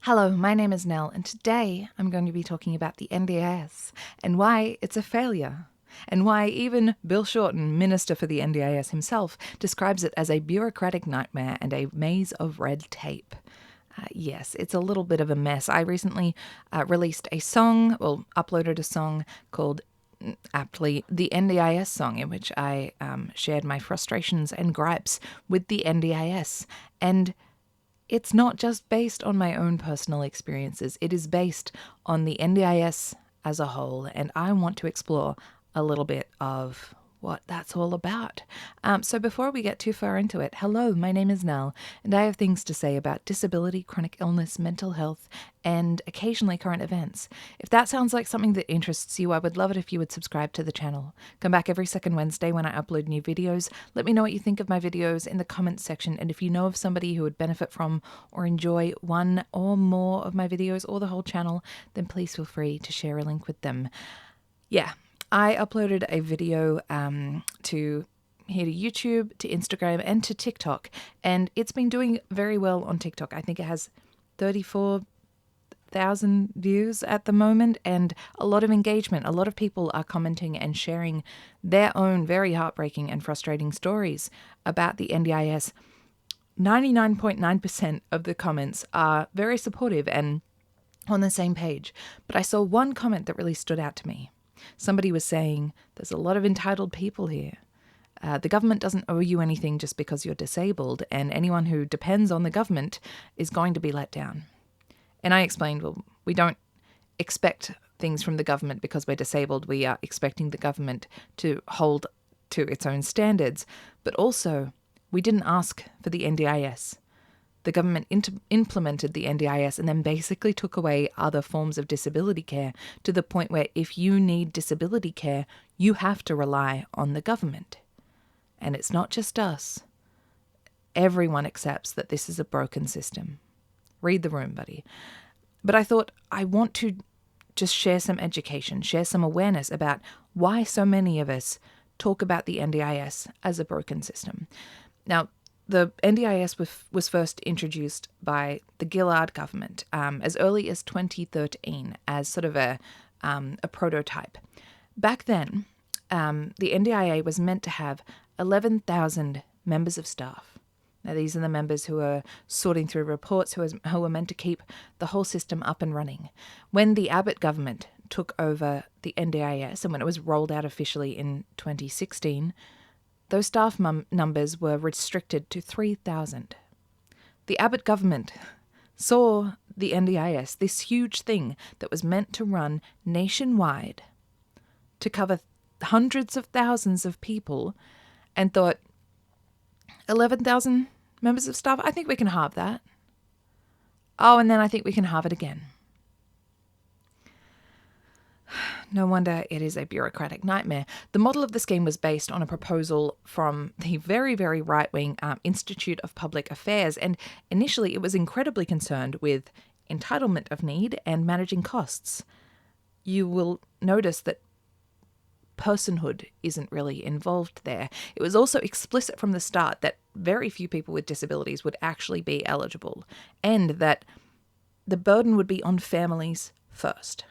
Hello, my name is Nell, and today I'm going to be talking about the NDIS and why it's a failure, and why even Bill Shorten, Minister for the NDIS himself, describes it as a bureaucratic nightmare and a maze of red tape. Yes, it's a little bit of a mess. I recently uploaded a song called, aptly, the NDIS song, in which I shared my frustrations and gripes with the NDIS. And it's not just based on my own personal experiences. It is based on the NDIS as a whole, and I want to explore a little bit of what that's all about. So before we get too far into it, hello, my name is Nell, and I have things to say about disability, chronic illness, mental health, and occasionally current events. If that sounds like something that interests you, I would love it if you would subscribe to the channel. Come back every second Wednesday when I upload new videos. Let me know what you think of my videos in the comments section, and if you know of somebody who would benefit from or enjoy one or more of my videos or the whole channel, then please feel free to share a link with them. Yeah. I uploaded a video to YouTube, to Instagram, and to TikTok, and it's been doing very well on TikTok. I think it has 34,000 views at the moment, and a lot of engagement. A lot of people are commenting and sharing their own very heartbreaking and frustrating stories about the NDIS. 99.9% of the comments are very supportive and on the same page, but I saw one comment that really stood out to me. Somebody was saying, there's a lot of entitled people here. The government doesn't owe you anything just because you're disabled, and anyone who depends on the government is going to be let down. And I explained, well, we don't expect things from the government because we're disabled. We are expecting the government to hold to its own standards. But also, we didn't ask for the NDIS. The government implemented the NDIS and then basically took away other forms of disability care to the point where if you need disability care, you have to rely on the government. And it's not just us. Everyone accepts that this is a broken system. Read the room, buddy. But I thought I want to just share some education, share some awareness about why so many of us talk about the NDIS as a broken system. Now, the NDIS was first introduced by the Gillard government as early as 2013 as sort of a prototype. Back then, the NDIA was meant to have 11,000 members of staff. Now, these are the members who are sorting through reports, who are meant to keep the whole system up and running. When the Abbott government took over the NDIS and when it was rolled out officially in 2016, those staff numbers were restricted to 3,000. The Abbott government saw the NDIS, this huge thing that was meant to run nationwide to cover hundreds of thousands of people, and thought, 11,000 members of staff? I think we can halve that. Oh, and then I think we can halve it again. No wonder it is a bureaucratic nightmare. The model of the scheme was based on a proposal from the very, very right-wing Institute of Public Affairs, and initially it was incredibly concerned with entitlement of need and managing costs. You will notice that personhood isn't really involved there. It was also explicit from the start that very few people with disabilities would actually be eligible, and that the burden would be on families first.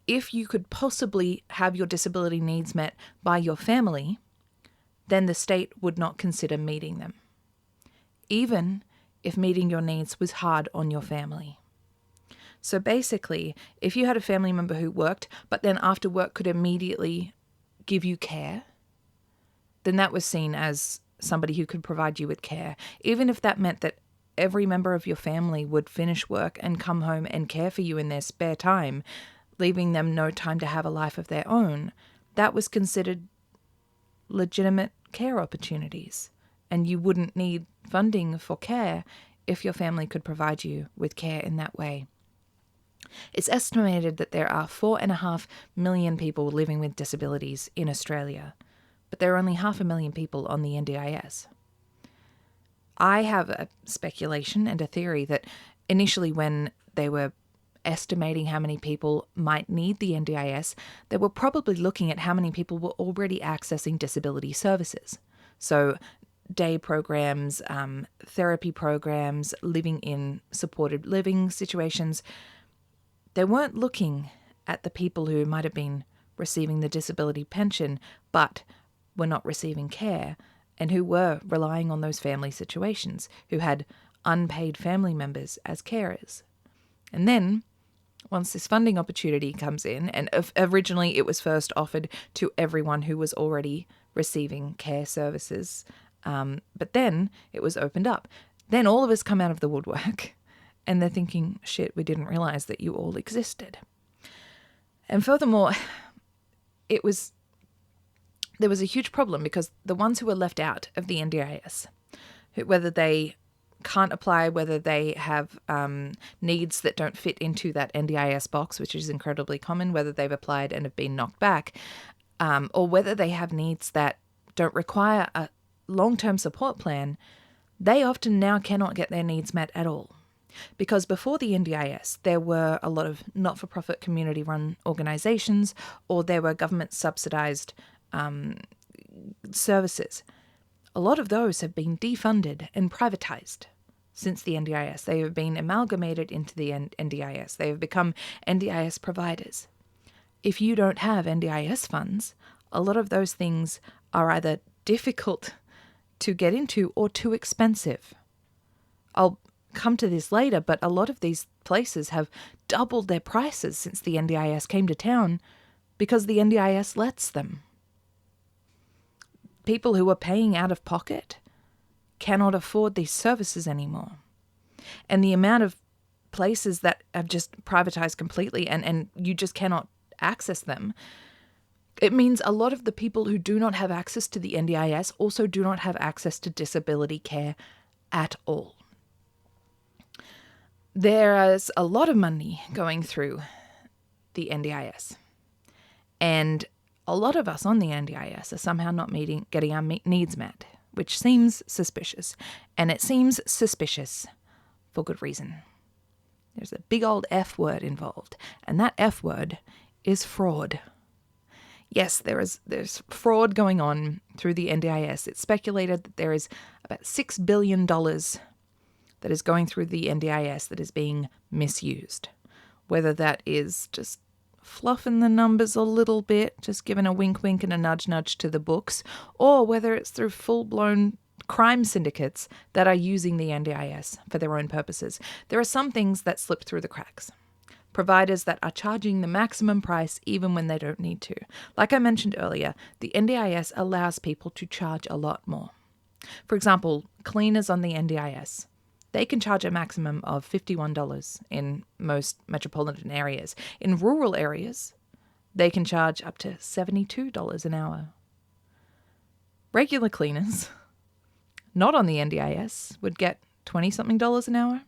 If you could possibly have your disability needs met by your family, then the state would not consider meeting them, even if meeting your needs was hard on your family. So basically, if you had a family member who worked, but then after work could immediately give you care, then that was seen as somebody who could provide you with care, even if that meant that every member of your family would finish work and come home and care for you in their spare time, leaving them no time to have a life of their own. That was considered legitimate care opportunities, and you wouldn't need funding for care if your family could provide you with care in that way. It's estimated that there are 4.5 million people living with disabilities in Australia, but there are only 500,000 people on the NDIS. I have a speculation and a theory that initially when they were estimating how many people might need the NDIS, they were probably looking at how many people were already accessing disability services. So day programs, therapy programs, living in supported living situations. They weren't looking at the people who might have been receiving the disability pension but were not receiving care, and who were relying on those family situations, who had unpaid family members as carers. And then, once this funding opportunity comes in, and originally it was first offered to everyone who was already receiving care services, but then it was opened up. Then all of us come out of the woodwork, and they're thinking, shit, we didn't realize that you all existed. And furthermore, there was a huge problem because the ones who were left out of the NDIS, whether they can't apply, whether they have needs that don't fit into that NDIS box, which is incredibly common, whether they've applied and have been knocked back, or whether they have needs that don't require a long-term support plan, they often now cannot get their needs met at all. Because before the NDIS, there were a lot of not-for-profit community-run organizations, or there were government-subsidized services. A lot of those have been defunded and privatized since the NDIS. They have been amalgamated into the NDIS. They have become NDIS providers. If you don't have NDIS funds, a lot of those things are either difficult to get into or too expensive. I'll come to this later, but a lot of these places have doubled their prices since the NDIS came to town because the NDIS lets them. People who are paying out of pocket cannot afford these services anymore. And the amount of places that have just privatized completely and you just cannot access them, it means a lot of the people who do not have access to the NDIS also do not have access to disability care at all. There is a lot of money going through the NDIS, and a lot of us on the NDIS are somehow not getting our needs met, which seems suspicious, and it seems suspicious for good reason. There's a big old F word involved, and that F word is fraud. Yes, there's fraud going on through the NDIS. It's speculated that there is about $6 billion that is going through the NDIS that is being misused. Whether that is just fluffing the numbers a little bit, just giving a wink wink and a nudge nudge to the books, or whether it's through full-blown crime syndicates that are using the NDIS for their own purposes. There are some things that slip through the cracks. Providers that are charging the maximum price even when they don't need to. Like I mentioned earlier, the NDIS allows people to charge a lot more. For example, cleaners on the NDIS, they can charge a maximum of $51 in most metropolitan areas. In rural areas, they can charge up to $72 an hour. Regular cleaners, not on the NDIS, would get $20-something an hour.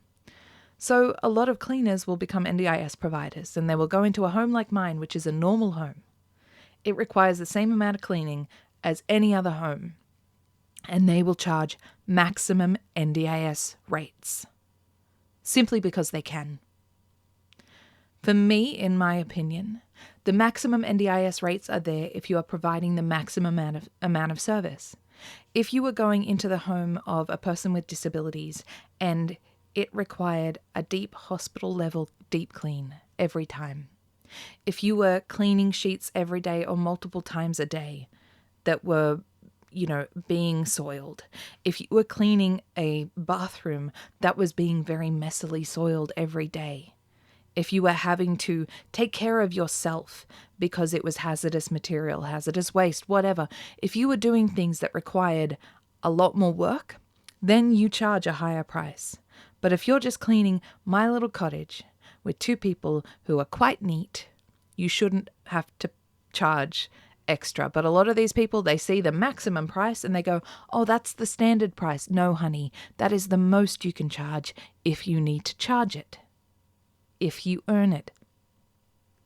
So a lot of cleaners will become NDIS providers, and they will go into a home like mine, which is a normal home. It requires the same amount of cleaning as any other home, and they will charge maximum NDIS rates, simply because they can. For me, in my opinion, the maximum NDIS rates are there if you are providing the maximum amount of service. If you were going into the home of a person with disabilities and it required a deep hospital-level deep clean every time, if you were cleaning sheets every day or multiple times a day that were being soiled, if you were cleaning a bathroom that was being very messily soiled every day, if you were having to take care of yourself because it was hazardous material, hazardous waste, whatever, if you were doing things that required a lot more work, then you charge a higher price. But if you're just cleaning my little cottage with two people who are quite neat, you shouldn't have to charge extra. But a lot of these people, they see the maximum price and they go, oh, that's the standard price. No, honey, that is the most you can charge if you need to charge it, if you earn it.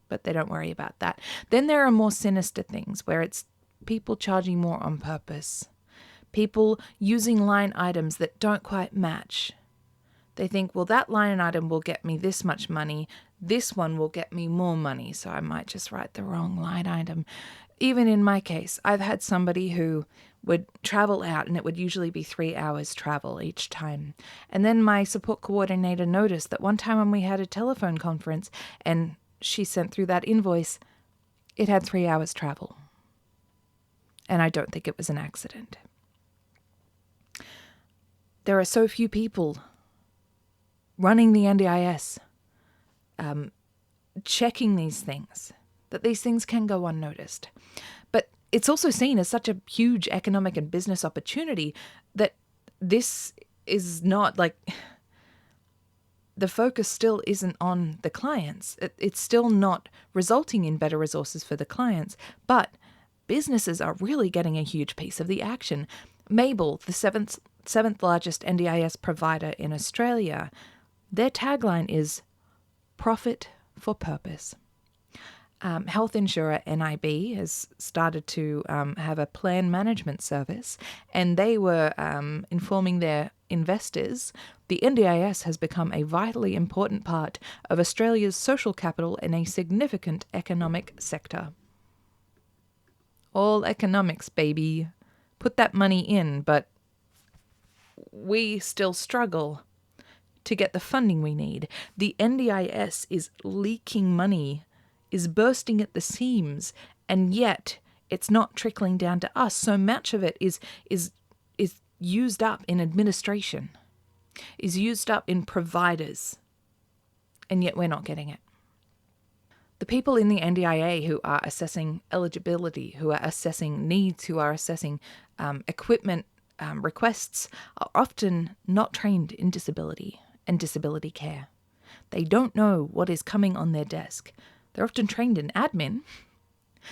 But they don't worry about that. Then there are more sinister things where it's people charging more on purpose, people using line items that don't quite match. They think, well, that line item will get me this much money. This one will get me more money, so I might just write the wrong line item. Even in my case, I've had somebody who would travel out, and it would usually be 3 hours travel each time. And then my support coordinator noticed that one time when we had a telephone conference and she sent through that invoice, it had 3 hours travel. And I don't think it was an accident. There are so few people running the NDIS, checking these things, that these things can go unnoticed. But it's also seen as such a huge economic and business opportunity that this is not like, the focus still isn't on the clients. It's still not resulting in better resources for the clients, but businesses are really getting a huge piece of the action. Mabel, the seventh largest NDIS provider in Australia, their tagline is profit for purpose. Health insurer NIB has started to have a plan management service, and they were informing their investors the NDIS has become a vitally important part of Australia's social capital and a significant economic sector. All economics, baby. Put that money in, but we still struggle to get the funding we need. The NDIS is leaking money, is bursting at the seams, and yet it's not trickling down to us. So much of it is used up in administration, is used up in providers, and yet we're not getting it. The people in the NDIA who are assessing eligibility, who are assessing needs, who are assessing equipment requests are often not trained in disability and disability care. They don't know what is coming on their desk. They're often trained in admin,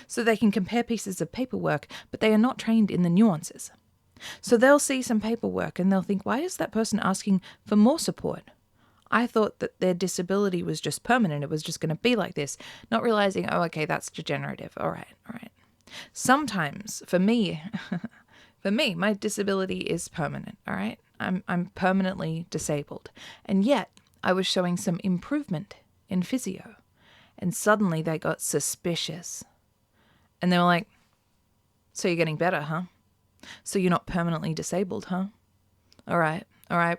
so they can compare pieces of paperwork, but they are not trained in the nuances. So they'll see some paperwork and they'll think, why is that person asking for more support? I thought that their disability was just permanent. It was just going to be like this, not realizing, oh, okay, that's degenerative. All right. Sometimes for me, my disability is permanent. All right. I'm permanently disabled. And yet I was showing some improvement in physio. And suddenly they got suspicious. And they were like, so you're getting better, huh? So you're not permanently disabled, huh? All right,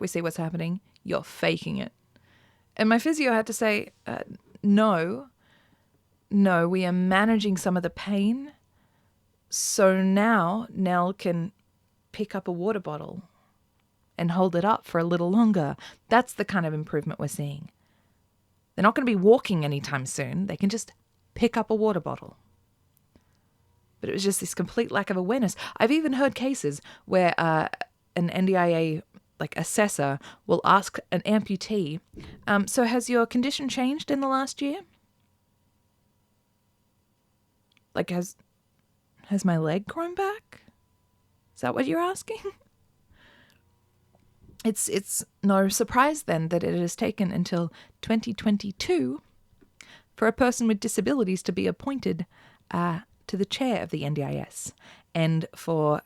we see what's happening. You're faking it. And my physio had to say, no, we are managing some of the pain. So now Nell can pick up a water bottle and hold it up for a little longer. That's the kind of improvement we're seeing. They're not going to be walking anytime soon. They can just pick up a water bottle. But it was just this complete lack of awareness. I've even heard cases where an NDIA assessor will ask an amputee, so has your condition changed in the last year? Like, has my leg grown back? Is that what you're asking? It's no surprise then that it has taken until 2022 for a person with disabilities to be appointed to the chair of the NDIS, and for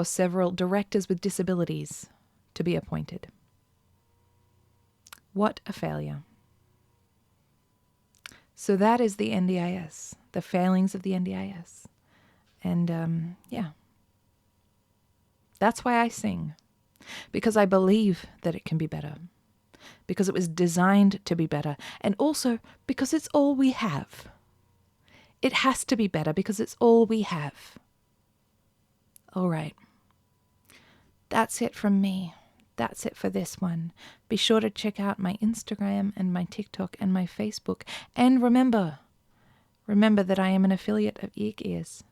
several directors with disabilities to be appointed. What a failure. So that is the NDIS, the failings of the NDIS. And that's why I sing. Because I believe that it can be better. Because it was designed to be better. And also because it's all we have. It has to be better because it's all we have. All right. That's it from me. That's it for this one. Be sure to check out my Instagram and my TikTok and my Facebook. And remember that I am an affiliate of Ears.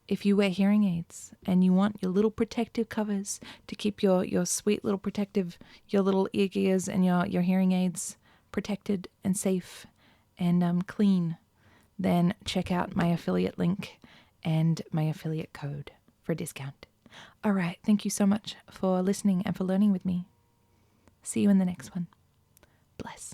If you wear hearing aids and you want your little protective covers to keep your sweet little protective, your little ears and your hearing aids protected and safe and clean, then check out my affiliate link and my affiliate code for a discount. All right. Thank you so much for listening and for learning with me. See you in the next one. Bless.